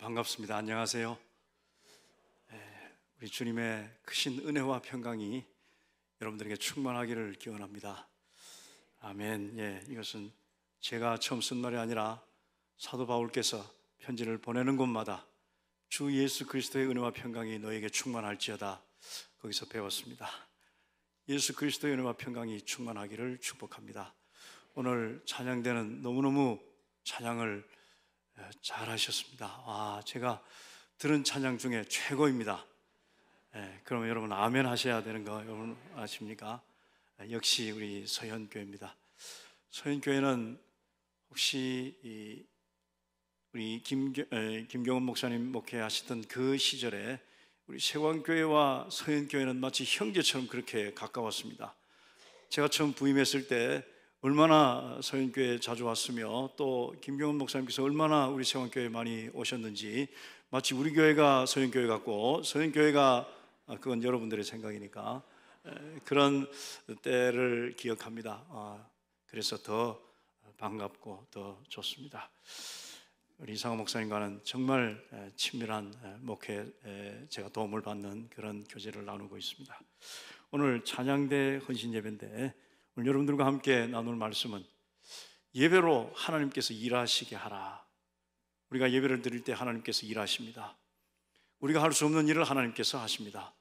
반갑습니다. 안녕하세요. 우리 주님의 크신 은혜와 평강이 여러분들에게 충만하기를 기원합니다. 아멘. 이것은 제가 처음 쓴 말이 아니라 사도 바울께서 편지를 보내는 곳마다 주 예수 그리스도의 은혜와 평강이 너에게 충만할지어다, 거기서 배웠습니다. 예수 그리스도의 은혜와 평강이 충만하기를 축복합니다. 오늘 찬양대는 너무너무 찬양을 잘 하셨습니다. 제가 들은 찬양 중에 최고입니다. 그러면 여러분 아멘 하셔야 되는 거 여러분 아십니까? 역시 우리 서현교회입니다. 서현교회는 혹시 우리 김경은 목사님 목회하시던 그 시절에 우리 세광교회와 서현교회는 마치 형제처럼 그렇게 가까웠습니다. 제가 처음 부임했을 때 얼마나 서현교회에 자주 왔으며 또 김경은 목사님께서 얼마나 우리 세광교회에 많이 오셨는지 마치 우리 교회가 서현교회 같고 서현교회가 그건 여러분들의 생각이니까 그런 때를 기억합니다. 그래서 더 반갑고 더 좋습니다. 우리 이상호 목사님과는 정말 친밀한 목회에 제가 도움을 받는 그런 교제를 나누고 있습니다. 오늘 찬양대 헌신예배인데 오늘 여러분들과 함께 나눌 말씀은 예배로 하나님께서 일하시게 하라. 우리가 예배를 드릴 때 하나님께서 일하십니다. 우리가 할 수 없는 일을 하나님께서 하십니다.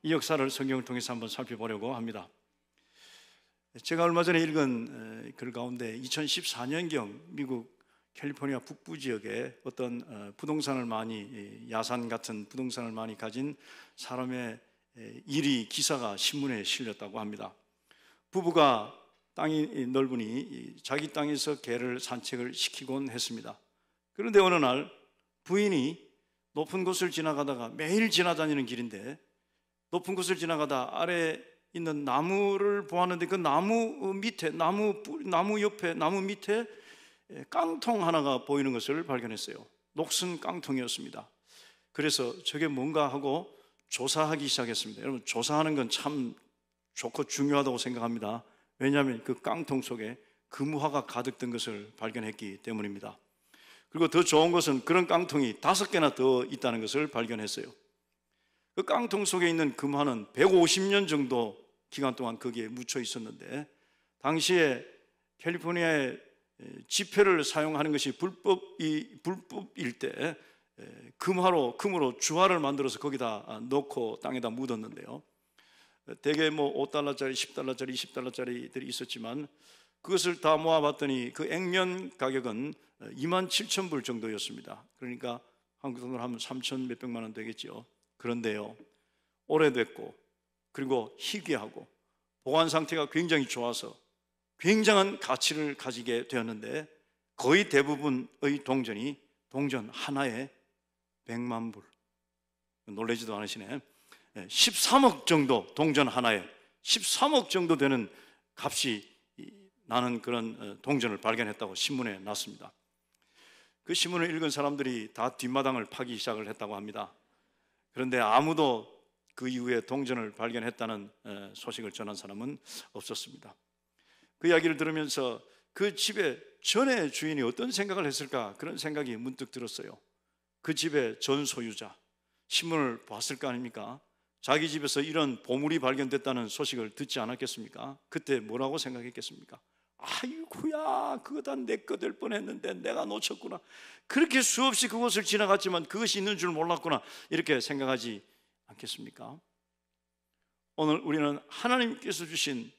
이 역사를 성경을 통해서 한번 살펴보려고 합니다. 제가 얼마 전에 읽은 글 가운데 2014년경 미국 캘리포니아 북부 지역에 어떤 부동산을 많이, 야산 같은 부동산을 많이 가진 사람의 일이 기사가 신문에 실렸다고 합니다. 부부가 땅이 넓으니 자기 땅에서 개를 산책을 시키곤 했습니다. 그런데 어느 날 부인이 높은 곳을 지나가다가, 매일 지나다니는 길인데 높은 곳을 지나가다 아래에 있는 나무를 보았는데 그 나무 밑에, 나무 옆에, 나무 밑에 깡통 하나가 보이는 것을 발견했어요. 녹슨 깡통이었습니다. 그래서 저게 뭔가 하고 조사하기 시작했습니다. 여러분, 조사하는 건 참 좋고 중요하다고 생각합니다. 왜냐하면 그 깡통 속에 금화가 가득 든 것을 발견했기 때문입니다. 그리고 더 좋은 것은 그런 깡통이 5개나 더 있다는 것을 발견했어요. 그 깡통 속에 있는 금화는 150년 정도 기간 동안 거기에 묻혀 있었는데, 당시에 캘리포니아에 지폐를 사용하는 것이 불법일 때 금으로 주화를 만들어서 거기다 넣고 땅에다 묻었는데요, 대개 $5짜리, $10짜리, $20짜리들이 있었지만 그것을 다 모아봤더니 그 액면 가격은 27,000불 정도였습니다. 그러니까 한국 돈으로 하면 3천 몇백만 원 되겠죠. 그런데요, 오래됐고 그리고 희귀하고 보관 상태가 굉장히 좋아서 굉장한 가치를 가지게 되었는데, 거의 대부분의 동전 하나에 100만 불. 놀라지도 않으시네. 13억 정도, 동전 하나에 13억 정도 되는 값이 나는 그런 동전을 발견했다고 신문에 났습니다. 그 신문을 읽은 사람들이 다 뒷마당을 파기 시작을 했다고 합니다. 그런데 아무도 그 이후에 동전을 발견했다는 소식을 전한 사람은 없었습니다. 그 이야기를 들으면서 그 집의 전에 주인이 어떤 생각을 했을까, 그런 생각이 문득 들었어요. 그 집의 전 소유자, 신문을 봤을 거 아닙니까? 자기 집에서 이런 보물이 발견됐다는 소식을 듣지 않았겠습니까? 그때 뭐라고 생각했겠습니까? 아이고야, 그거 다 내 거 될 뻔했는데 내가 놓쳤구나. 그렇게 수없이 그곳을 지나갔지만 그것이 있는 줄 몰랐구나, 이렇게 생각하지 않겠습니까? 오늘 우리는 하나님께서 주신,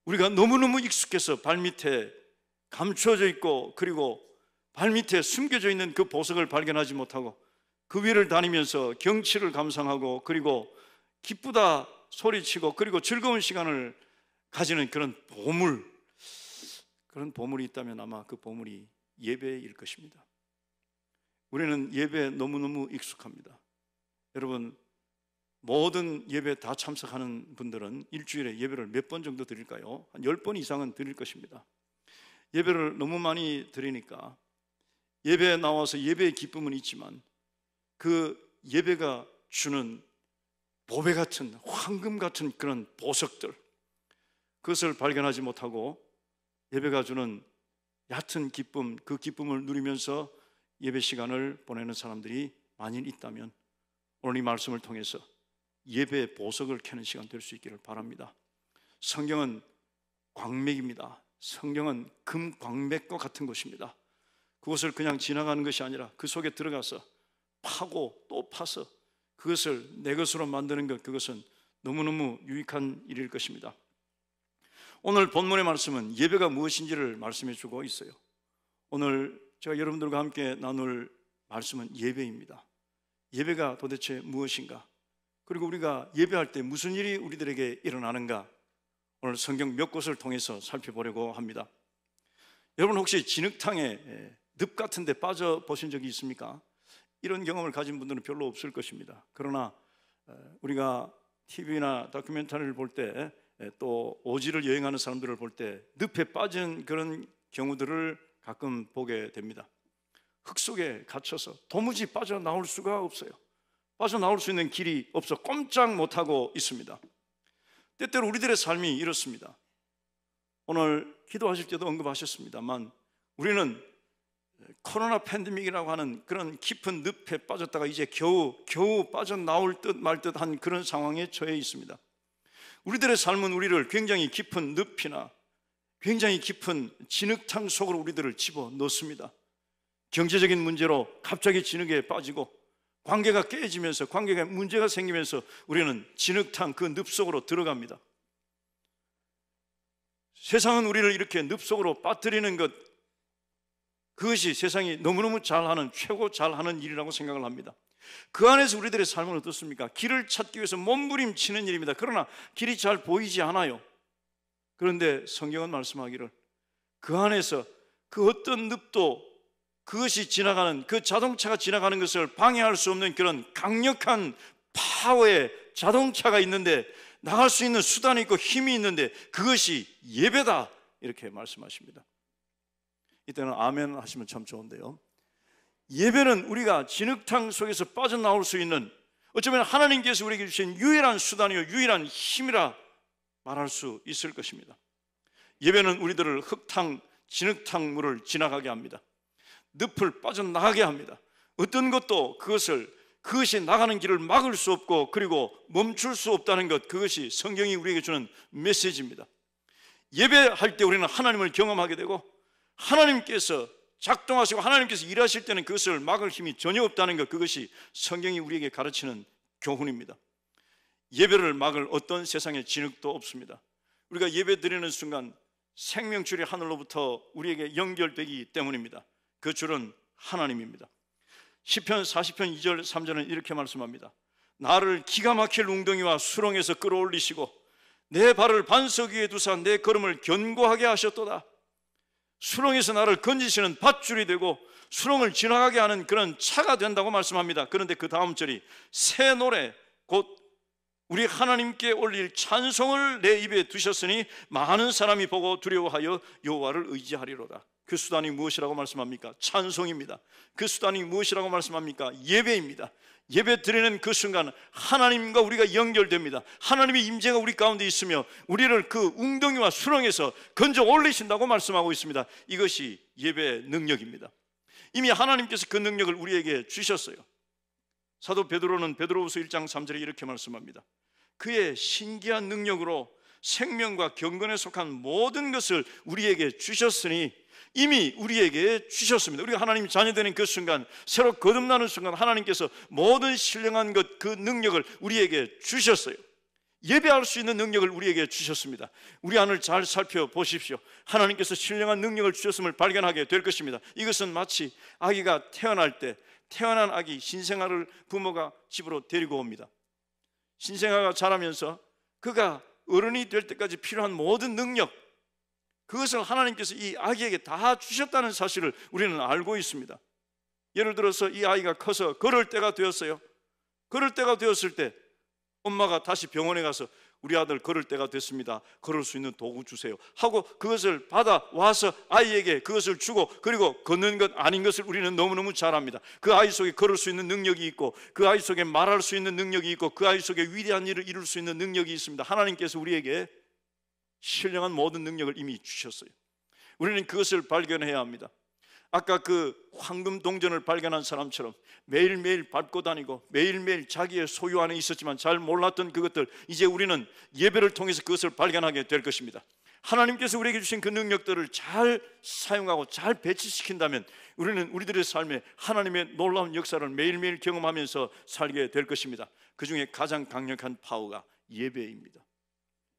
우리가 너무너무 익숙해서 발밑에 감춰져 있고 그리고 발밑에 숨겨져 있는 그 보석을 발견하지 못하고 그 위를 다니면서 경치를 감상하고 그리고 기쁘다 소리치고 그리고 즐거운 시간을 가지는 그런 보물이 있다면 아마 그 보물이 예배일 것입니다. 우리는 예배에 너무너무 익숙합니다. 여러분, 모든 예배 다 참석하는 분들은 일주일에 예배를 몇 번 정도 드릴까요? 한 10번 이상은 드릴 것입니다. 예배를 너무 많이 드리니까 예배에 나와서 예배의 기쁨은 있지만 그 예배가 주는 보배 같은, 황금 같은 그런 보석들, 그것을 발견하지 못하고 예배가 주는 얕은 기쁨, 그 기쁨을 누리면서 예배 시간을 보내는 사람들이 만일 있다면 오늘 이 말씀을 통해서 예배의 보석을 켜는 시간 될 수 있기를 바랍니다. 성경은 광맥입니다. 성경은 금광맥과 같은 것입니다. 그것을 그냥 지나가는 것이 아니라 그 속에 들어가서 파고 또 파서 그것을 내 것으로 만드는 것, 그것은 너무너무 유익한 일일 것입니다. 오늘 본문의 말씀은 예배가 무엇인지를 말씀해 주고 있어요. 오늘 제가 여러분들과 함께 나눌 말씀은 예배입니다. 예배가 도대체 무엇인가? 그리고 우리가 예배할 때 무슨 일이 우리들에게 일어나는가? 오늘 성경 몇 곳을 통해서 살펴보려고 합니다. 여러분 혹시 진흙탕에 늪 같은 데 빠져보신 적이 있습니까? 이런 경험을 가진 분들은 별로 없을 것입니다. 그러나 우리가 TV나 다큐멘터리를 볼 때, 또 오지를 여행하는 사람들을 볼 때 늪에 빠진 그런 경우들을 가끔 보게 됩니다. 흙 속에 갇혀서 도무지 빠져나올 수가 없어요. 빠져나올 수 있는 길이 없어 꼼짝 못하고 있습니다. 때때로 우리들의 삶이 이렇습니다. 오늘 기도하실 때도 언급하셨습니다만 우리는 코로나 팬데믹이라고 하는 그런 깊은 늪에 빠졌다가 이제 겨우 빠져나올 듯 말 듯한 그런 상황에 처해 있습니다. 우리들의 삶은 우리를 굉장히 깊은 늪이나 굉장히 깊은 진흙탕 속으로 우리들을 집어넣습니다. 경제적인 문제로 갑자기 진흙에 빠지고 관계가 깨지면서 관계가 문제가 생기면서 우리는 진흙탕 그 늪 속으로 들어갑니다. 세상은 우리를 이렇게 늪 속으로 빠뜨리는 것, 그것이 세상이 너무너무 잘하는, 최고 잘하는 일이라고 생각을 합니다. 그 안에서 우리들의 삶은 어떻습니까? 길을 찾기 위해서 몸부림치는 일입니다. 그러나 길이 잘 보이지 않아요. 그런데 성경은 말씀하기를 그 안에서 그 어떤 늪도 그것이 지나가는, 그 자동차가 지나가는 것을 방해할 수 없는 그런 강력한 파워의 자동차가 있는데, 나갈 수 있는 수단이 있고 힘이 있는데 그것이 예배다, 이렇게 말씀하십니다. 이때는 아멘 하시면 참 좋은데요, 예배는 우리가 진흙탕 속에서 빠져나올 수 있는, 어쩌면 하나님께서 우리에게 주신 유일한 수단이요 유일한 힘이라 말할 수 있을 것입니다. 예배는 우리들을 흙탕, 진흙탕 물을 지나가게 합니다. 늪을 빠져나가게 합니다. 어떤 것도 그것이 나가는 길을 막을 수 없고 그리고 멈출 수 없다는 것, 그것이 성경이 우리에게 주는 메시지입니다. 예배할 때 우리는 하나님을 경험하게 되고 하나님께서 작동하시고 하나님께서 일하실 때는 그것을 막을 힘이 전혀 없다는 것, 그것이 성경이 우리에게 가르치는 교훈입니다. 예배를 막을 어떤 세상의 진흙도 없습니다. 우리가 예배 드리는 순간 생명줄이 하늘로부터 우리에게 연결되기 때문입니다. 그 줄은 하나님입니다. 시편 40편 2절 3절은 이렇게 말씀합니다. 나를 기가 막힐 웅덩이와 수렁에서 끌어올리시고 내 발을 반석 위에 두사 내 걸음을 견고하게 하셨도다. 수렁에서 나를 건지시는 밧줄이 되고 수렁을 지나가게 하는 그런 차가 된다고 말씀합니다. 그런데 그 다음 절이 새 노래, 곧 우리 하나님께 올릴 찬송을 내 입에 두셨으니 많은 사람이 보고 두려워하여 여호와를 의지하리로다. 그 수단이 무엇이라고 말씀합니까? 찬송입니다. 그 수단이 무엇이라고 말씀합니까? 예배입니다. 예배 드리는 그 순간 하나님과 우리가 연결됩니다. 하나님의 임재가 우리 가운데 있으며 우리를 그 웅덩이와 수렁에서 건져 올리신다고 말씀하고 있습니다. 이것이 예배의 능력입니다. 이미 하나님께서 그 능력을 우리에게 주셨어요. 사도 베드로는 베드로후서 1장 3절에 이렇게 말씀합니다. 그의 신기한 능력으로 생명과 경건에 속한 모든 것을 우리에게 주셨으니, 이미 우리에게 주셨습니다. 우리가 하나님 자녀되는 그 순간, 새로 거듭나는 순간 하나님께서 모든 신령한 것, 그 능력을 우리에게 주셨어요. 예배할 수 있는 능력을 우리에게 주셨습니다. 우리 안을 잘 살펴보십시오. 하나님께서 신령한 능력을 주셨음을 발견하게 될 것입니다. 이것은 마치 아기가 태어날 때, 태어난 아기 신생아를 부모가 집으로 데리고 옵니다. 신생아가 자라면서 그가 어른이 될 때까지 필요한 모든 능력, 그것을 하나님께서 이 아기에게 다 주셨다는 사실을 우리는 알고 있습니다. 예를 들어서 이 아이가 커서 걸을 때가 되었어요. 걸을 때가 되었을 때 엄마가 다시 병원에 가서 우리 아들 걸을 때가 됐습니다, 걸을 수 있는 도구 주세요 하고 그것을 받아와서 아이에게 그것을 주고, 그리고 걷는 것 아닌 것을 우리는 너무너무 잘 압니다. 그 아이 속에 걸을 수 있는 능력이 있고, 그 아이 속에 말할 수 있는 능력이 있고, 그 아이 속에 위대한 일을 이룰 수 있는 능력이 있습니다. 하나님께서 우리에게 신령한 모든 능력을 이미 주셨어요. 우리는 그것을 발견해야 합니다. 아까 그 황금 동전을 발견한 사람처럼 매일매일 밟고 다니고 매일매일 자기의 소유 안에 있었지만 잘 몰랐던 그것들, 이제 우리는 예배를 통해서 그것을 발견하게 될 것입니다. 하나님께서 우리에게 주신 그 능력들을 잘 사용하고 잘 배치시킨다면 우리는 우리들의 삶에 하나님의 놀라운 역사를 매일매일 경험하면서 살게 될 것입니다. 그 중에 가장 강력한 파워가 예배입니다.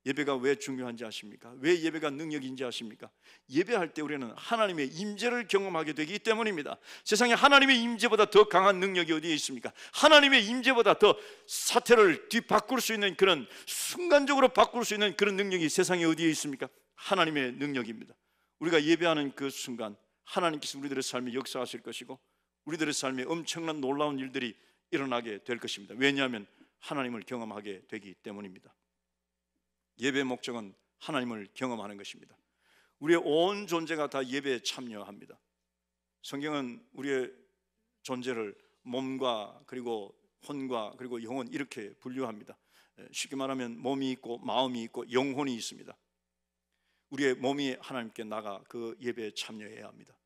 예배가 왜 중요한지 아십니까? 왜 예배가 능력인지 아십니까? 예배할 때 우리는 하나님의 임재를 경험하게 되기 때문입니다. 세상에 하나님의 임재보다 더 강한 능력이 어디에 있습니까? 하나님의 임재보다 더 사태를 뒤바꿀 수 있는, 그런 순간적으로 바꿀 수 있는 그런 능력이 세상에 어디에 있습니까? 하나님의 능력입니다. 우리가 예배하는 그 순간 하나님께서 우리들의 삶에 역사하실 것이고 우리들의 삶에 엄청난 놀라운 일들이 일어나게 될 것입니다. 왜냐하면 하나님을 경험하게 되기 때문입니다. 예배의 목적은 하나님을 경험하는 것입니다. 우리의 온 존재가 다 예배에 참여합니다. 성경은 우리의 존재를 몸과 그리고 혼과 그리고 영혼 이렇게 분류합니다. 쉽게 말하면 몸이 있고 마음이 있고 영혼이 있습니다. 우리의 몸이 하나님께 나가 그 예배에 참여해야 합니다.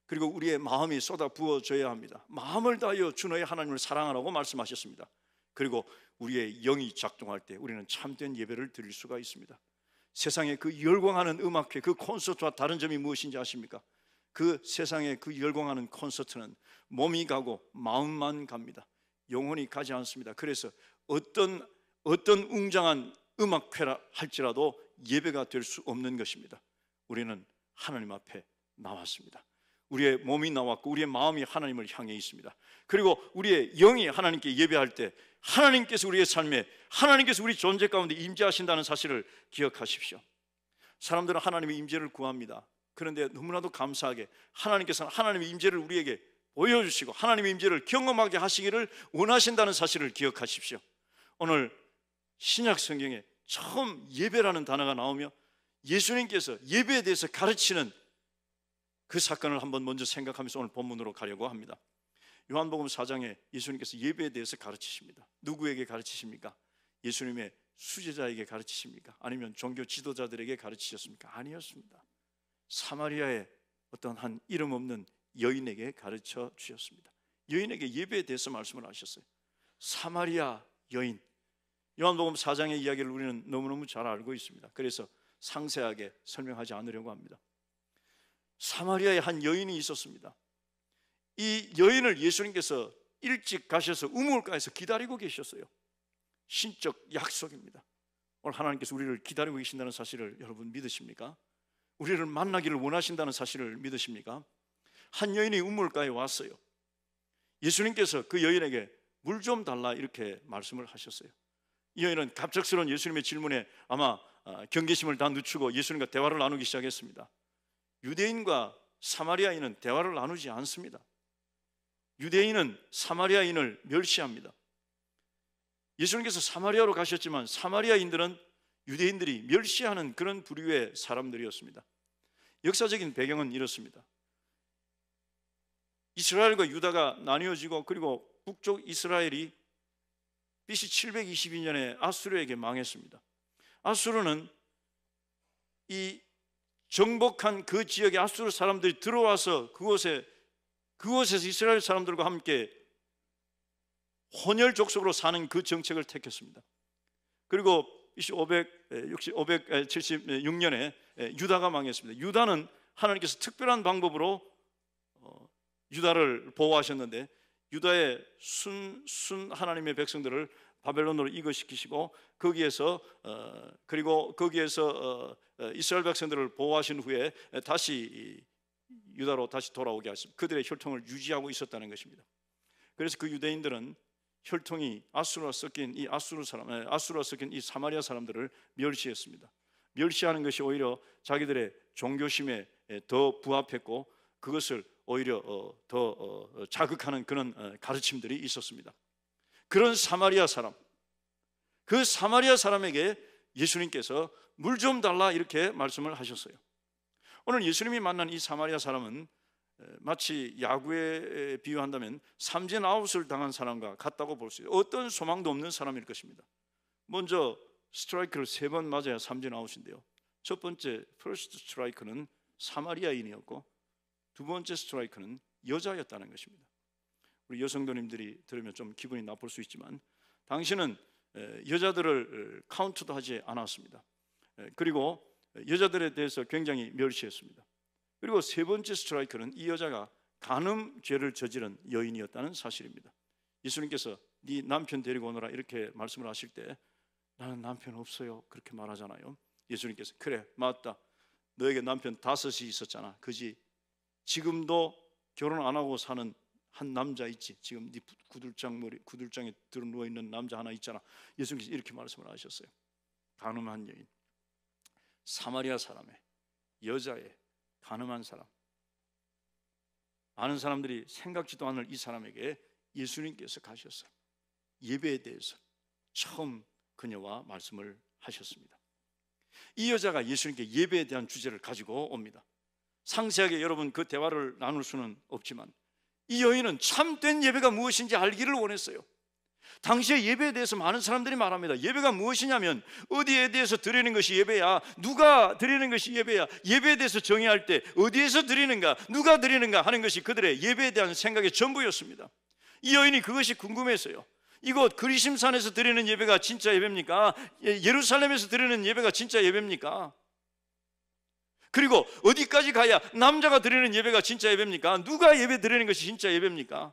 그리고 우리의 마음이 쏟아 부어져야 합니다. 마음을 다하여 주 너의 하나님을 사랑하라고 말씀하셨습니다. 그리고 우리의 영이 작동할 때 우리는 참된 예배를 드릴 수가 있습니다. 세상에 그 열광하는 음악회, 그 콘서트와 다른 점이 무엇인지 아십니까? 그 세상에 그 열광하는 콘서트는 몸이 가고 마음만 갑니다. 영혼이 가지 않습니다. 그래서 어떤 웅장한 음악회라 할지라도 예배가 될 수 없는 것입니다. 우리는 하나님 앞에 나왔습니다. 우리의 몸이 나왔고 우리의 마음이 하나님을 향해 있습니다. 그리고 우리의 영이 하나님께 예배할 때 하나님께서 우리의 삶에, 하나님께서 우리 존재 가운데 임재하신다는 사실을 기억하십시오. 사람들은 하나님의 임재를 구합니다. 그런데 너무나도 감사하게 하나님께서는 하나님의 임재를 우리에게 보여주시고 하나님의 임재를 경험하게 하시기를 원하신다는 사실을 기억하십시오. 오늘 신약 성경에 처음 예배라는 단어가 나오며 예수님께서 예배에 대해서 가르치는 그 사건을 한번 먼저 생각하면서 오늘 본문으로 가려고 합니다. 요한복음 4장에 예수님께서 예배에 대해서 가르치십니다. 누구에게 가르치십니까? 예수님의 수제자에게 가르치십니까? 아니면 종교 지도자들에게 가르치셨습니까? 아니었습니다. 사마리아의 어떤 한 이름 없는 여인에게 가르쳐 주셨습니다. 여인에게 예배에 대해서 말씀을 하셨어요. 사마리아 여인, 요한복음 4장의 이야기를 우리는 너무너무 잘 알고 있습니다. 그래서 상세하게 설명하지 않으려고 합니다. 사마리아에 한 여인이 있었습니다. 이 여인을 예수님께서 일찍 가셔서 우물가에서 기다리고 계셨어요. 신적 약속입니다. 오늘 하나님께서 우리를 기다리고 계신다는 사실을 여러분 믿으십니까? 우리를 만나기를 원하신다는 사실을 믿으십니까? 한 여인이 우물가에 왔어요. 예수님께서 그 여인에게 물 좀 달라 이렇게 말씀을 하셨어요. 이 여인은 갑작스러운 예수님의 질문에 아마 경계심을 다 늦추고 예수님과 대화를 나누기 시작했습니다. 유대인과 사마리아인은 대화를 나누지 않습니다. 유대인은 사마리아인을 멸시합니다. 예수님께서 사마리아로 가셨지만 사마리아인들은 유대인들이 멸시하는 그런 부류의 사람들이었습니다. 역사적인 배경은 이렇습니다. 이스라엘과 유다가 나뉘어지고 그리고 북쪽 이스라엘이 BC 722년에 아수르에게 망했습니다. 아수르는 이 정복한 그 지역에 아수르 사람들이 들어와서 그곳에서 이스라엘 사람들과 함께 혼혈 족속으로 사는 그 정책을 택했습니다. 그리고 BC 576년에 유다가 망했습니다. 유다는 하나님께서 특별한 방법으로 유다를 보호하셨는데 유다의 순 하나님의 백성들을 바벨론으로 이거시키시고 거기에서 이스라엘 백성들을 보호하신 후에 다시 유다로 다시 돌아오게 하셨습니다. 그들의 혈통을 유지하고 있었다는 것입니다. 그래서 그 유대인들은 혈통이 아수르와 섞인 이 사마리아 사람들을 멸시했습니다. 멸시하는 것이 오히려 자기들의 종교심에 더 부합했고 그것을 오히려 더 자극하는 그런 가르침들이 있었습니다. 그런 사마리아 사람, 그 사마리아 사람에게 예수님께서 물 좀 달라 이렇게 말씀을 하셨어요. 오늘 예수님이 만난 이 사마리아 사람은 마치 야구에 비유한다면 삼진 아웃을 당한 사람과 같다고 볼 수 있어요. 어떤 소망도 없는 사람일 것입니다. 먼저 스트라이크를 3번 맞아야 삼진 아웃인데요, 첫 번째 퍼스트 스트라이크는 사마리아인이었고 두 번째 스트라이크는 여자였다는 것입니다. 우리 여성도님들이 들으면 좀 기분이 나쁠 수 있지만 당신은 여자들을 카운트도 하지 않았습니다. 그리고 여자들에 대해서 굉장히 멸시했습니다. 그리고 세 번째 스트라이크는 이 여자가 간음죄를 저지른 여인이었다는 사실입니다. 예수님께서 네 남편 데리고 오너라 이렇게 말씀을 하실 때 나는 남편 없어요 그렇게 말하잖아요. 예수님께서 그래 맞다, 너에게 남편 5이 있었잖아, 그지? 지금도 결혼 안 하고 사는 한 남자 있지, 지금 네 구들장에 들어 누워 있는 남자 하나 있잖아. 예수님께서 이렇게 말씀을 하셨어요. 간음한 여인, 사마리아 사람의 여자의 간음한 사람, 많은 사람들이 생각지도 않을 이 사람에게 예수님께서 가셨어요. 예배에 대해서 처음 그녀와 말씀을 하셨습니다. 이 여자가 예수님께 예배에 대한 주제를 가지고 옵니다. 상세하게 여러분 그 대화를 나눌 수는 없지만 이 여인은 참된 예배가 무엇인지 알기를 원했어요. 당시의 예배에 대해서 많은 사람들이 말합니다. 예배가 무엇이냐면 어디에 대해서 드리는 것이 예배야, 누가 드리는 것이 예배야, 예배에 대해서 정의할 때 어디에서 드리는가, 누가 드리는가 하는 것이 그들의 예배에 대한 생각의 전부였습니다. 이 여인이 그것이 궁금했어요. 이곳 그리심산에서 드리는 예배가 진짜 예배입니까? 예루살렘에서 드리는 예배가 진짜 예배입니까? 그리고 어디까지 가야 남자가 드리는 예배가 진짜 예배입니까? 누가 예배 드리는 것이 진짜 예배입니까?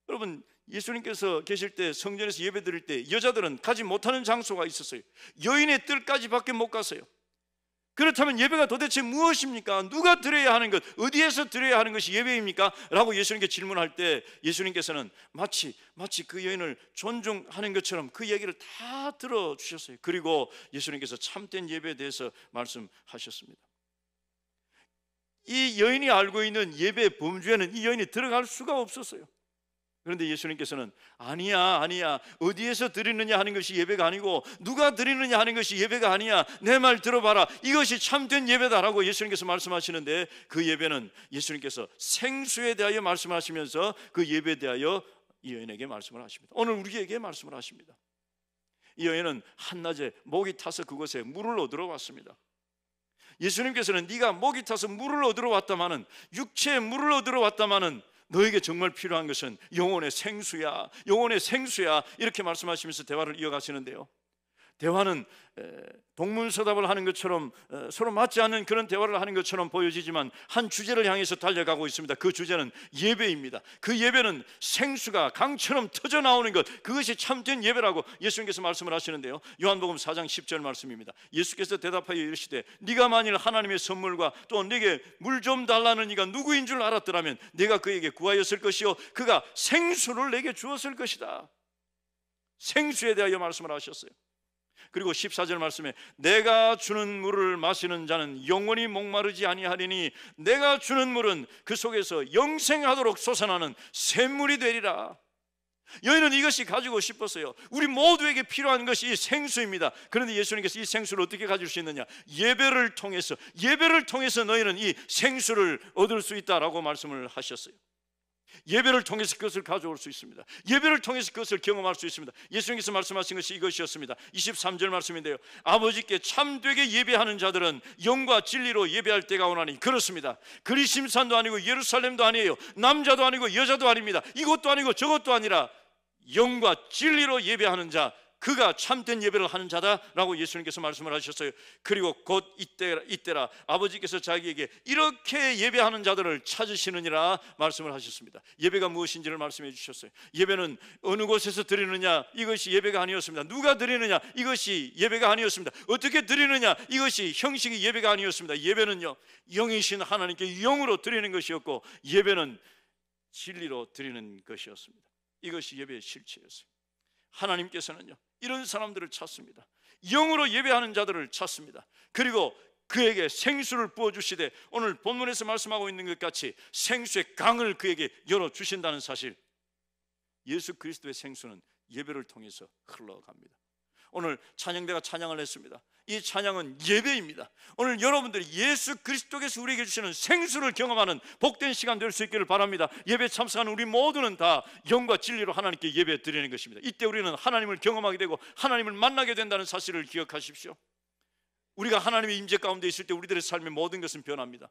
여러분 예수님께서 계실 때 성전에서 예배 드릴 때 여자들은 가지 못하는 장소가 있었어요. 여인의 뜰까지 밖에 못 갔어요. 그렇다면 예배가 도대체 무엇입니까? 누가 드려야 하는 것, 어디에서 드려야 하는 것이 예배입니까? 라고 예수님께 질문할 때 예수님께서는 마치 그 여인을 존중하는 것처럼 그 얘기를 다 들어주셨어요. 그리고 예수님께서 참된 예배에 대해서 말씀하셨습니다. 이 여인이 알고 있는 예배 범주에는 이 여인이 들어갈 수가 없었어요. 그런데 예수님께서는 아니야 어디에서 드리느냐 하는 것이 예배가 아니고 누가 드리느냐 하는 것이 예배가 아니야, 내 말 들어봐라, 이것이 참된 예배다라고 예수님께서 말씀하시는데 그 예배는 예수님께서 생수에 대하여 말씀하시면서 그 예배에 대하여 이 여인에게 말씀을 하십니다. 오늘 우리에게 말씀을 하십니다. 이 여인은 한낮에 목이 타서 그곳에 물을 얻으러 왔습니다. 예수님께서는 네가 목이 타서 물을 얻으러 왔다마는, 육체에 물을 얻으러 왔다마는 너에게 정말 필요한 것은 영혼의 생수야, 영혼의 생수야, 이렇게 말씀하시면서 대화를 이어가시는데요. 대화는 동문서답을 하는 것처럼 서로 맞지 않는 그런 대화를 하는 것처럼 보여지지만 한 주제를 향해서 달려가고 있습니다. 그 주제는 예배입니다. 그 예배는 생수가 강처럼 터져 나오는 것, 그것이 참된 예배라고 예수님께서 말씀을 하시는데요. 요한복음 4장 10절 말씀입니다. 예수께서 대답하여 이르시되 네가 만일 하나님의 선물과 또 내게 물 좀 달라는 이가 누구인 줄 알았더라면 내가 그에게 구하였을 것이요 그가 생수를 내게 주었을 것이다. 생수에 대하여 말씀을 하셨어요. 그리고 14절 말씀에 내가 주는 물을 마시는 자는 영원히 목마르지 아니하리니 내가 주는 물은 그 속에서 영생하도록 솟아나는 샘물이 되리라. 여인은 이것이 가지고 싶었어요. 우리 모두에게 필요한 것이 이 생수입니다. 그런데 예수님께서 이 생수를 어떻게 가질 수 있느냐? 예배를 통해서 너희는 이 생수를 얻을 수 있다라고 말씀을 하셨어요. 예배를 통해서 그것을 가져올 수 있습니다. 예배를 통해서 그것을 경험할 수 있습니다. 예수님께서 말씀하신 것이 이것이었습니다. 23절 말씀인데요, 아버지께 참되게 예배하는 자들은 영과 진리로 예배할 때가 오나니. 그렇습니다. 그리심산도 아니고 예루살렘도 아니에요. 남자도 아니고 여자도 아닙니다. 이것도 아니고 저것도 아니라 영과 진리로 예배하는 자, 그가 참된 예배를 하는 자다라고 예수님께서 말씀을 하셨어요. 그리고 곧 이때라 아버지께서 자기에게 이렇게 예배하는 자들을 찾으시느니라 말씀을 하셨습니다. 예배가 무엇인지를 말씀해 주셨어요. 예배는 어느 곳에서 드리느냐, 이것이 예배가 아니었습니다. 누가 드리느냐, 이것이 예배가 아니었습니다. 어떻게 드리느냐, 이것이 형식이 예배가 아니었습니다. 예배는요, 영이신 하나님께 영으로 드리는 것이었고 예배는 진리로 드리는 것이었습니다. 이것이 예배의 실체였어요. 하나님께서는요, 이런 사람들을 찾습니다. 영으로 예배하는 자들을 찾습니다. 그리고 그에게 생수를 부어주시되 오늘 본문에서 말씀하고 있는 것 같이 생수의 강을 그에게 열어주신다는 사실, 예수 그리스도의 생수는 예배를 통해서 흘러갑니다. 오늘 찬양대가 찬양을 했습니다. 이 찬양은 예배입니다. 오늘 여러분들이 예수 그리스도께서 우리에게 주시는 생수를 경험하는 복된 시간 될 수 있기를 바랍니다. 예배 참석하는 우리 모두는 다 영과 진리로 하나님께 예배 드리는 것입니다. 이때 우리는 하나님을 경험하게 되고 하나님을 만나게 된다는 사실을 기억하십시오. 우리가 하나님의 임재 가운데 있을 때 우리들의 삶의 모든 것은 변합니다.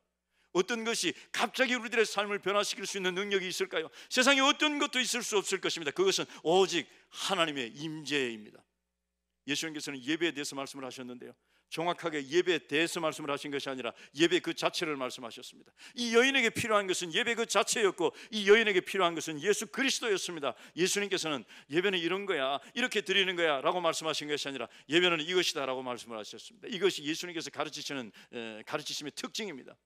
어떤 것이 갑자기 우리들의 삶을 변화시킬 수 있는 능력이 있을까요? 세상에 어떤 것도 있을 수 없을 것입니다. 그것은 오직 하나님의 임재입니다. 예수님께서는 예배에 대해서 말씀을 하셨는데요, 정확하게 예배에 대해서 말씀을 하신 것이 아니라 예배 그 자체를 말씀하셨습니다. 이 여인에게 필요한 것은 예배 그 자체였고, 이 여인에게 필요한 것은 예수 그리스도였습니다. 예수님께서는 예배는 이런 거야, 이렇게 드리는 거야 라고 말씀하신 것이 아니라 예배는 이것이다 라고 말씀을 하셨습니다. 이것이 예수님께서 가르치심의 특징입니다.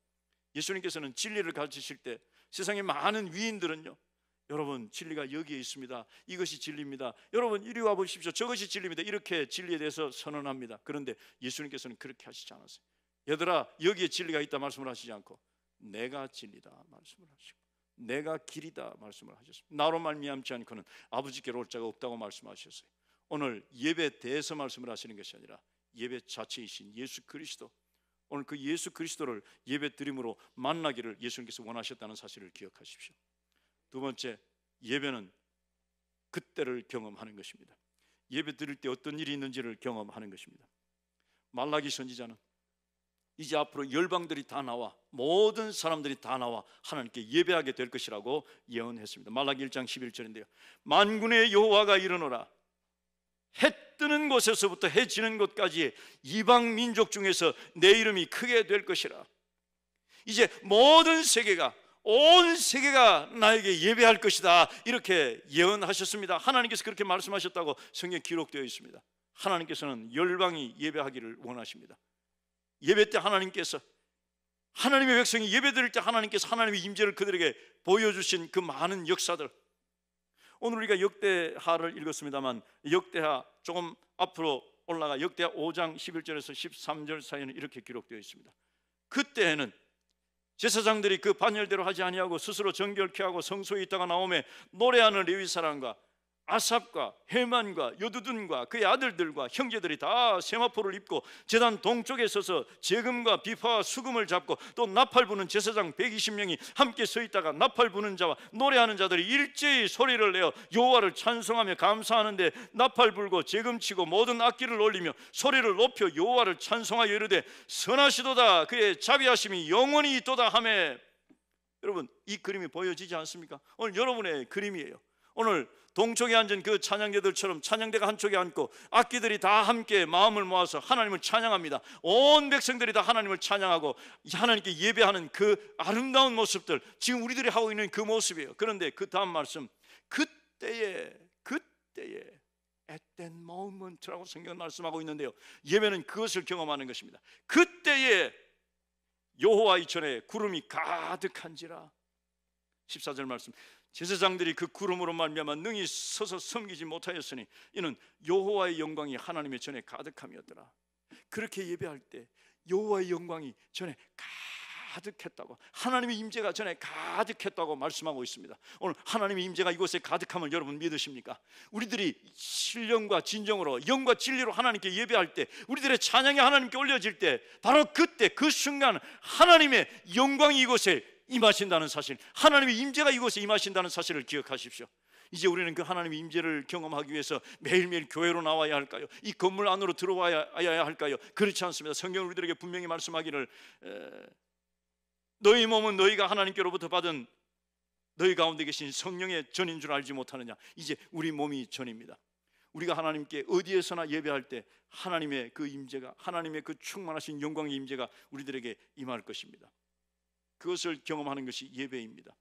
예수님께서는 진리를 가르치실 때 세상의 많은 위인들은요, 여러분 진리가 여기에 있습니다, 이것이 진리입니다, 여러분 이리 와 보십시오, 저것이 진리입니다, 이렇게 진리에 대해서 선언합니다. 그런데 예수님께서는 그렇게 하시지 않았어요. 얘들아 여기에 진리가 있다 말씀을 하시지 않고 내가 진리다 말씀을 하시고 내가 길이다 말씀을 하셨습니다. 나로 말미암지 않고는 아버지께로 올 자가 없다고 말씀하셨어요. 오늘 예배에 대해서 말씀을 하시는 것이 아니라 예배 자체이신 예수 그리스도, 오늘 그 예수 그리스도를 예배 드림으로 만나기를 예수님께서 원하셨다는 사실을 기억하십시오. 두 번째, 예배는 그때를 경험하는 것입니다. 예배 드릴 때 어떤 일이 있는지를 경험하는 것입니다. 말라기 선지자는 이제 앞으로 열방들이 다 나와, 모든 사람들이 다 나와 하나님께 예배하게 될 것이라고 예언했습니다. 말라기 1장 11절인데요, 만군의 여호와가 이르노라, 해 뜨는 곳에서부터 해 지는 곳까지 이방 민족 중에서 내 이름이 크게 될 것이라. 이제 모든 세계가, 온 세계가 나에게 예배할 것이다, 이렇게 예언하셨습니다. 하나님께서 그렇게 말씀하셨다고 성경에 기록되어 있습니다. 하나님께서는 열방이 예배하기를 원하십니다. 예배 때 하나님께서, 하나님의 백성이 예배 드릴 때 하나님께서 하나님의 임재를 그들에게 보여주신 그 많은 역사들, 오늘 우리가 역대하를 읽었습니다만 역대하 조금 앞으로 올라가 역대하 5장 11절에서 13절 사이에는 이렇게 기록되어 있습니다. 그때에는 제사장들이 그 반열대로 하지 아니하고 스스로 정결케 하고 성소에 있다가 나오매 노래하는 레위 사람과 아삽과 헤만과 여두둔과 그의 아들들과 형제들이 다 세마포를 입고 제단 동쪽에 서서 제금과 비파와 수금을 잡고 또 나팔 부는 제사장 120명이 함께 서 있다가 나팔 부는 자와 노래하는 자들이 일제히 소리를 내어 여호와를 찬송하며 감사하는데 나팔 불고 제금 치고 모든 악기를 올리며 소리를 높여 여호와를 찬송하여 이르되 선하시도다, 그의 자비하심이 영원히 있도다 하매. 여러분, 이 그림이 보여지지 않습니까? 오늘 여러분의 그림이에요. 오늘 동쪽에 앉은 그 찬양대들처럼 찬양대가 한쪽에 앉고 악기들이 다 함께 마음을 모아서 하나님을 찬양합니다. 온 백성들이 다 하나님을 찬양하고 하나님께 예배하는 그 아름다운 모습들, 지금 우리들이 하고 있는 그 모습이에요. 그런데 그 다음 말씀, 그때에 at that moment라고 성경은 말씀하고 있는데요, 예배는 그것을 경험하는 것입니다. 그때에 여호와 이전에 구름이 가득한지라. 14절 말씀, 제사장들이 그 구름으로 말미암아 능히 서서 섬기지 못하였으니 이는 여호와의 영광이 하나님의 전에 가득함이었더라. 그렇게 예배할 때 여호와의 영광이 전에 가득했다고, 하나님의 임재가 전에 가득했다고 말씀하고 있습니다. 오늘 하나님의 임재가 이곳에 가득함을 여러분 믿으십니까? 우리들이 신령과 진정으로 영과 진리로 하나님께 예배할 때, 우리들의 찬양이 하나님께 올려질 때, 바로 그때 그 순간 하나님의 영광이 이곳에 임하신다는 사실, 하나님의 임재가 이곳에 임하신다는 사실을 기억하십시오. 이제 우리는 그 하나님의 임재를 경험하기 위해서 매일매일 교회로 나와야 할까요? 이 건물 안으로 들어와야 할까요? 그렇지 않습니다. 성경은 우리들에게 분명히 말씀하기를 너희 몸은 너희가 하나님께로부터 받은 너희 가운데 계신 성령의 전인 줄 알지 못하느냐. 이제 우리 몸이 전입니다. 우리가 하나님께 어디에서나 예배할 때 하나님의 그 임재가, 하나님의 그 충만하신 영광의 임재가 우리들에게 임할 것입니다. 그것을 경험하는 것이 예배입니다.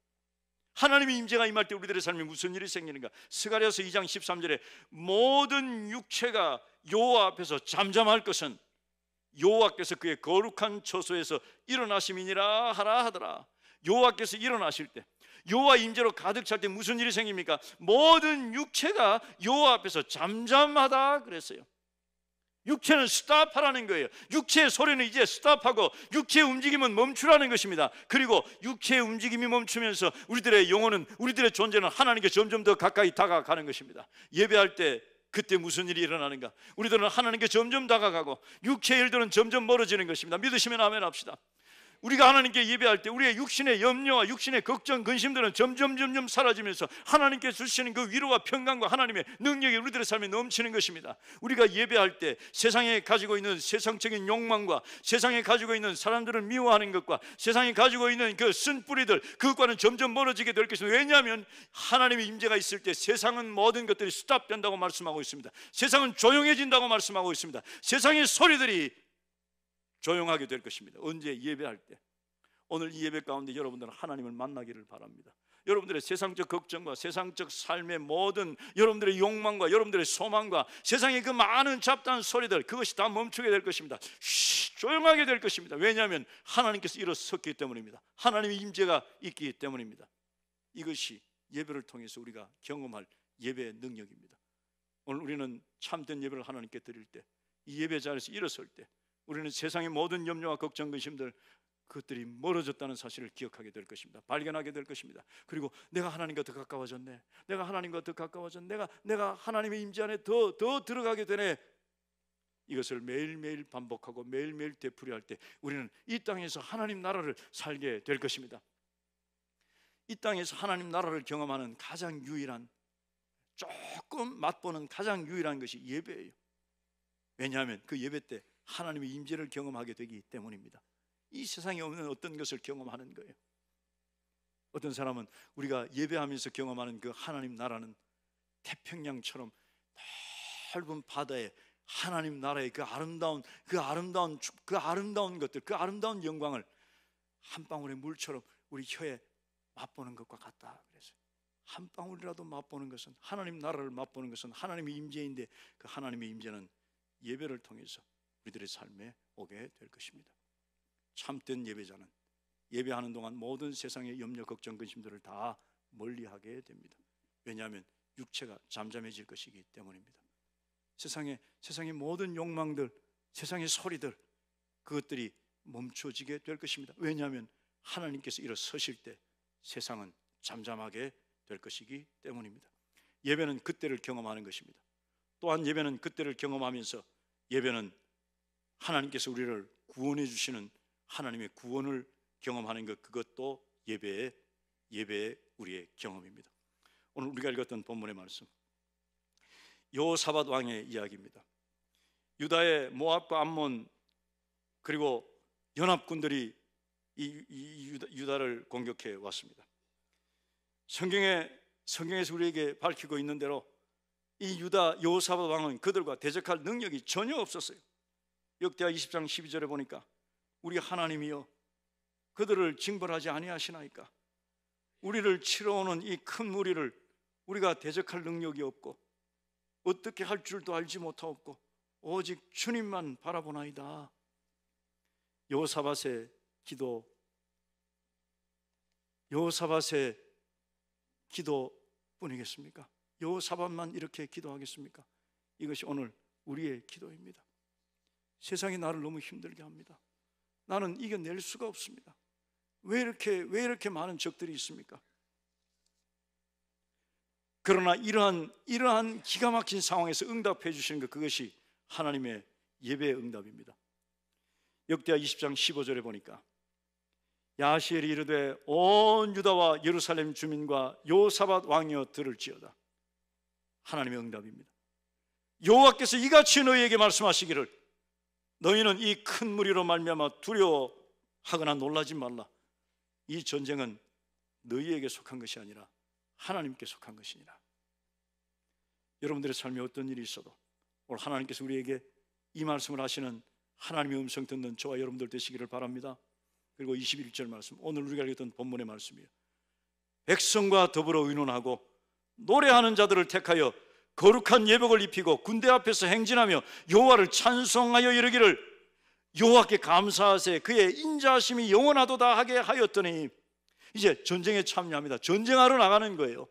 하나님의 임재가 임할 때 우리들의 삶에 무슨 일이 생기는가? 스가랴서 2장 13절에 모든 육체가 여호와 앞에서 잠잠할 것은 여호와께서 그의 거룩한 처소에서 일어나심이니라 하라 하더라. 여호와께서 일어나실 때, 여호와 임재로 가득 찰 때 무슨 일이 생깁니까? 모든 육체가 여호와 앞에서 잠잠하다 그랬어요. 육체는 스탑하라는 거예요. 육체의 소리는 이제 스탑하고 육체의 움직임은 멈추라는 것입니다. 그리고 육체의 움직임이 멈추면서 우리들의 영혼은, 우리들의 존재는 하나님께 점점 더 가까이 다가가는 것입니다. 예배할 때 그때 무슨 일이 일어나는가? 우리들은 하나님께 점점 다가가고 육체의 일들은 점점 멀어지는 것입니다. 믿으시면 아멘 합시다. 우리가 하나님께 예배할 때 우리의 육신의 염려와 육신의 걱정, 근심들은 점점 사라지면서 하나님께 주시는 그 위로와 평강과 하나님의 능력이 우리들의 삶에 넘치는 것입니다. 우리가 예배할 때 세상에 가지고 있는 세상적인 욕망과 세상에 가지고 있는 사람들을 미워하는 것과 세상에 가지고 있는 그 쓴뿌리들, 그것과는 점점 멀어지게 될 것입니다. 왜냐하면 하나님의 임재가 있을 때 세상은 모든 것들이 스탑된다고 말씀하고 있습니다. 세상은 조용해진다고 말씀하고 있습니다. 세상의 소리들이 조용하게 될 것입니다. 언제? 예배할 때. 오늘 이 예배 가운데 여러분들은 하나님을 만나기를 바랍니다. 여러분들의 세상적 걱정과 세상적 삶의 모든 여러분들의 욕망과 여러분들의 소망과 세상의 그 많은 잡다한 소리들, 그것이 다 멈추게 될 것입니다. 조용하게 될 것입니다. 왜냐하면 하나님께서 일어섰기 때문입니다. 하나님의 임재가 있기 때문입니다. 이것이 예배를 통해서 우리가 경험할 예배의 능력입니다. 오늘 우리는 참된 예배를 하나님께 드릴 때, 이 예배 자리에서 일어설 때 우리는 세상의 모든 염려와 걱정, 근심들, 그것들이 멀어졌다는 사실을 기억하게 될 것입니다. 발견하게 될 것입니다. 그리고 내가 하나님과 더 가까워졌네, 내가 하나님과 더 가까워졌네, 내가 하나님의 임재 안에 더 들어가게 되네. 이것을 매일매일 반복하고 매일매일 되풀이할 때 우리는 이 땅에서 하나님 나라를 살게 될 것입니다. 이 땅에서 하나님 나라를 경험하는 가장 유일한, 조금 맛보는 가장 유일한 것이 예배예요. 왜냐하면 그 예배 때 하나님의 임재를 경험하게 되기 때문입니다. 이 세상에 없는 어떤 것을 경험하는 거예요. 어떤 사람은 우리가 예배하면서 경험하는 그 하나님 나라는 태평양처럼 넓은 바다에 하나님 나라의 그 아름다운 것들, 그 아름다운 영광을 한 방울의 물처럼 우리 혀에 맛보는 것과 같다. 그래서 한 방울이라도 맛보는 것은, 하나님 나라를 맛보는 것은 하나님의 임재인데, 그 하나님의 임재는 예배를 통해서 우리들의 삶에 오게 될 것입니다. 참된 예배자는 예배하는 동안 모든 세상의 염려, 걱정, 근심들을 다 멀리하게 됩니다. 왜냐하면 육체가 잠잠해질 것이기 때문입니다. 세상의 모든 욕망들, 세상의 소리들, 그것들이 멈춰지게 될 것입니다. 왜냐하면 하나님께서 일어서실 때 세상은 잠잠하게 될 것이기 때문입니다. 예배는 그때를 경험하는 것입니다. 또한 예배는 그때를 경험하면서, 예배는 하나님께서 우리를 구원해 주시는 하나님의 구원을 경험하는 것, 그것도 예배의 우리의 경험입니다. 오늘 우리가 읽었던 본문의 말씀, 여호사밧 왕의 이야기입니다. 유다의 모압과 암몬 그리고 연합군들이 이 유다를 공격해 왔습니다. 성경에서 우리에게 밝히고 있는 대로 이 유다 여호사밧 왕은 그들과 대적할 능력이 전혀 없었어요. 역대하 20장 12절에 보니까 우리 하나님이여 그들을 징벌하지 아니하시나이까. 우리를 치러 오는 이 큰 무리를 우리가 대적할 능력이 없고 어떻게 할 줄도 알지 못하옵고 오직 주님만 바라보나이다. 여호사밧의 기도뿐이겠습니까? 여호사밧만 이렇게 기도하겠습니까? 이것이 오늘 우리의 기도입니다. 세상이 나를 너무 힘들게 합니다. 나는 이겨낼 수가 없습니다. 왜 이렇게 많은 적들이 있습니까? 그러나 이러한 기가 막힌 상황에서 응답해 주시는 것, 그것이 하나님의 예배의 응답입니다. 역대하 20장 15절에 보니까 야하시엘이 이르되 온 유다와 예루살렘 주민과 여호사밧 왕이여 들을지어다. 하나님의 응답입니다. 여호와께서 이같이 너희에게 말씀하시기를 너희는 이 큰 무리로 말미암아 두려워하거나 놀라지 말라. 이 전쟁은 너희에게 속한 것이 아니라 하나님께 속한 것이니라. 여러분들의 삶에 어떤 일이 있어도 오늘 하나님께서 우리에게 이 말씀을 하시는 하나님의 음성 듣는 저와 여러분들 되시기를 바랍니다. 그리고 21절 말씀, 오늘 우리가 읽었던 본문의 말씀이에요. 백성과 더불어 의논하고 노래하는 자들을 택하여 거룩한 예복을 입히고 군대 앞에서 행진하며 여호와를 찬송하여 이르기를 여호와께 감사하세 그의 인자하심이 영원하도다 하게 하였더니, 이제 전쟁에 참여합니다. 전쟁하러 나가는 거예요.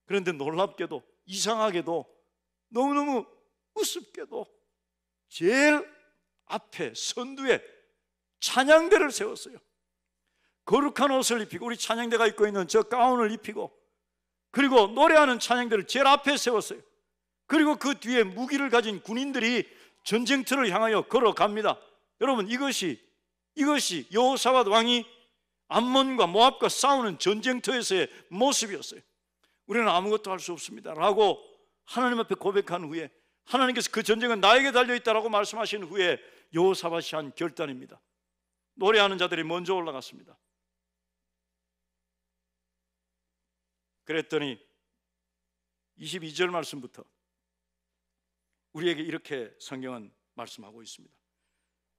그런데 놀랍게도, 이상하게도, 너무너무 우습게도 제일 앞에 선두에 찬양대를 세웠어요. 거룩한 옷을 입히고, 우리 찬양대가 입고 있는 저 가운을 입히고, 그리고 노래하는 찬양대를 제일 앞에 세웠어요. 그리고 그 뒤에 무기를 가진 군인들이 전쟁터를 향하여 걸어갑니다. 여러분, 이것이 이것이 여호사밧 왕이 암몬과 모압과 싸우는 전쟁터에서의 모습이었어요. 우리는 아무것도 할 수 없습니다 라고 하나님 앞에 고백한 후에 하나님께서 그 전쟁은 나에게 달려있다라고 말씀하신 후에 여호사밧이 한 결단입니다. 노래하는 자들이 먼저 올라갔습니다. 그랬더니 22절 말씀부터 우리에게 이렇게 성경은 말씀하고 있습니다.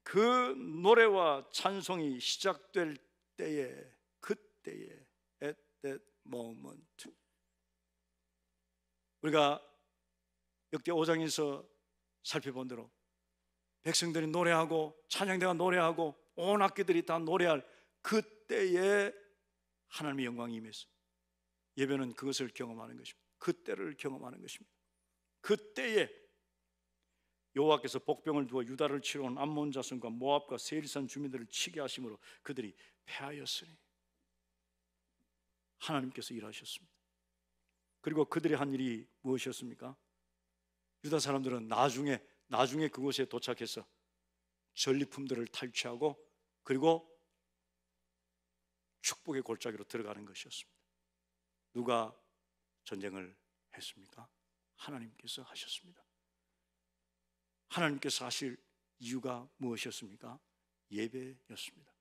그 노래와 찬송이 시작될 때에, 그때에, at that moment, 우리가 역대 5장에서 살펴본 대로 백성들이 노래하고 찬양대가 노래하고 온 악기들이 다 노래할 그때에 하나님의 영광이 임했어요. 예배는 그것을 경험하는 것입니다. 그때를 경험하는 것입니다. 그때에 여호와께서 복병을 두어 유다를 치러 온 암몬 자손과 모압과 세일산 주민들을 치게 하심으로 그들이 패하였으니, 하나님께서 일하셨습니다. 그리고 그들이 한 일이 무엇이었습니까? 유다 사람들은 나중에 그곳에 도착해서 전리품들을 탈취하고 그리고 축복의 골짜기로 들어가는 것이었습니다. 누가 전쟁을 했습니까? 하나님께서 하셨습니다. 하나님께서 하실 이유가 무엇이었습니까? 예배였습니다.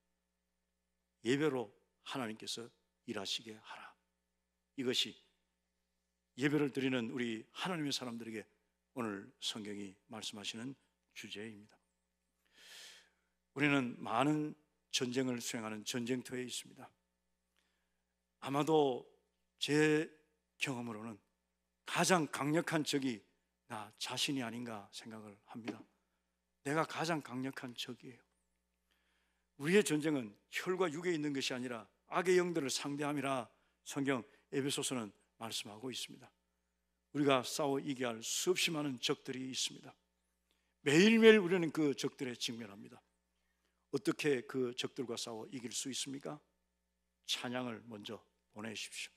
예배로 하나님께서 일하시게 하라. 이것이 예배를 드리는 우리 하나님의 사람들에게 오늘 성경이 말씀하시는 주제입니다. 우리는 많은 전쟁을 수행하는 전쟁터에 있습니다. 아마도 제 경험으로는 가장 강력한 적이 나 자신이 아닌가 생각을 합니다. 내가 가장 강력한 적이에요. 우리의 전쟁은 혈과 육에 있는 것이 아니라 악의 영들을 상대함이라 성경 에베소서는 말씀하고 있습니다. 우리가 싸워 이겨야 할 수없이 많은 적들이 있습니다. 매일매일 우리는 그 적들에 직면합니다. 어떻게 그 적들과 싸워 이길 수 있습니까? 찬양을 먼저 보내십시오.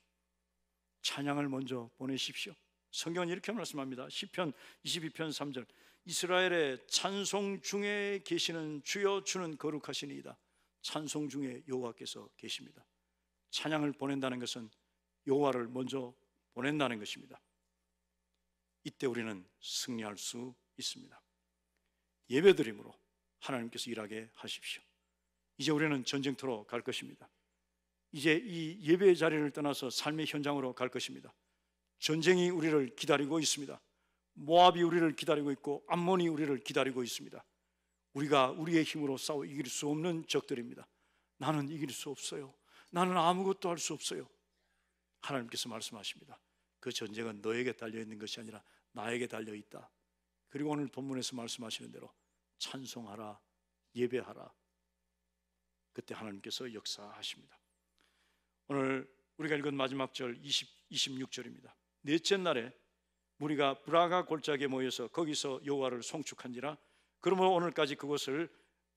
찬양을 먼저 보내십시오. 성경은 이렇게 말씀합니다. 시편 22편 3절, 이스라엘의 찬송 중에 계시는 주여, 주는 거룩하시니이다. 찬송 중에 여호와께서 계십니다. 찬양을 보낸다는 것은 여호와를 먼저 보낸다는 것입니다. 이때 우리는 승리할 수 있습니다. 예배드림으로 하나님께서 일하게 하십시오. 이제 우리는 전쟁터로 갈 것입니다. 이제 이 예배의 자리를 떠나서 삶의 현장으로 갈 것입니다. 전쟁이 우리를 기다리고 있습니다. 모압이 우리를 기다리고 있고 암몬이 우리를 기다리고 있습니다. 우리가 우리의 힘으로 싸워 이길 수 없는 적들입니다. 나는 이길 수 없어요. 나는 아무것도 할 수 없어요. 하나님께서 말씀하십니다. 그 전쟁은 너에게 달려있는 것이 아니라 나에게 달려있다. 그리고 오늘 본문에서 말씀하시는 대로 찬송하라, 예배하라. 그때 하나님께서 역사하십니다. 오늘 우리가 읽은 마지막 절 26절입니다. 넷째 날에 무리가 브라가 골짜기에 모여서 거기서 여호와를 송축한지라. 그러므로 오늘까지 그곳을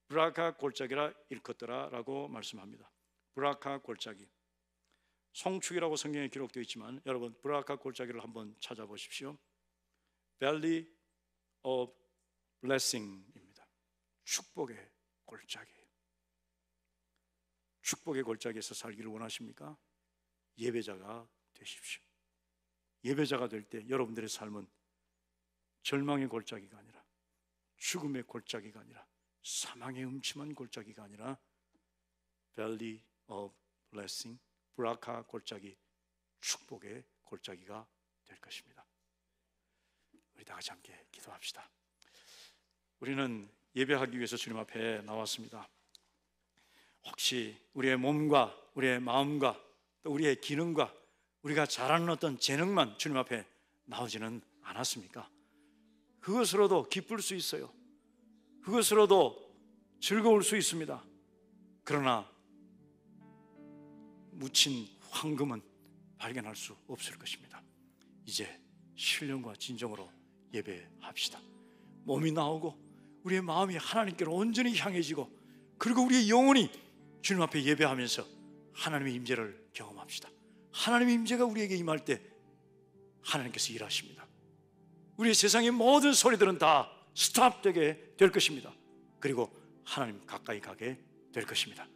브라가 골짜기라 일컫더라 라고 말씀합니다. 브라가 골짜기, 송축이라고 성경에 기록되어 있지만 여러분 브라가 골짜기를 한번 찾아보십시오. Valley of Blessing입니다. 축복의 골짜기. 축복의 골짜기에서 살기를 원하십니까? 예배자가 되십시오. 예배자가 될 때 여러분들의 삶은 절망의 골짜기가 아니라, 죽음의 골짜기가 아니라, 사망의 음침한 골짜기가 아니라 Valley of Blessing, 브라카 골짜기, 축복의 골짜기가 될 것입니다. 우리 다 같이 함께 기도합시다. 우리는 예배하기 위해서 주님 앞에 나왔습니다. 혹시 우리의 몸과 우리의 마음과 또 우리의 기능과 우리가 잘하는 어떤 재능만 주님 앞에 나오지는 않았습니까? 그것으로도 기쁠 수 있어요. 그것으로도 즐거울 수 있습니다. 그러나 묻힌 황금은 발견할 수 없을 것입니다. 이제 신령과 진정으로 예배합시다. 몸이 나오고 우리의 마음이 하나님께로 온전히 향해지고 그리고 우리의 영혼이 주님 앞에 예배하면서 하나님의 임재를 경험합시다. 하나님의 임재가 우리에게 임할 때 하나님께서 일하십니다. 우리의 세상의 모든 소리들은 다 스탑되게 될 것입니다. 그리고 하나님 가까이 가게 될 것입니다.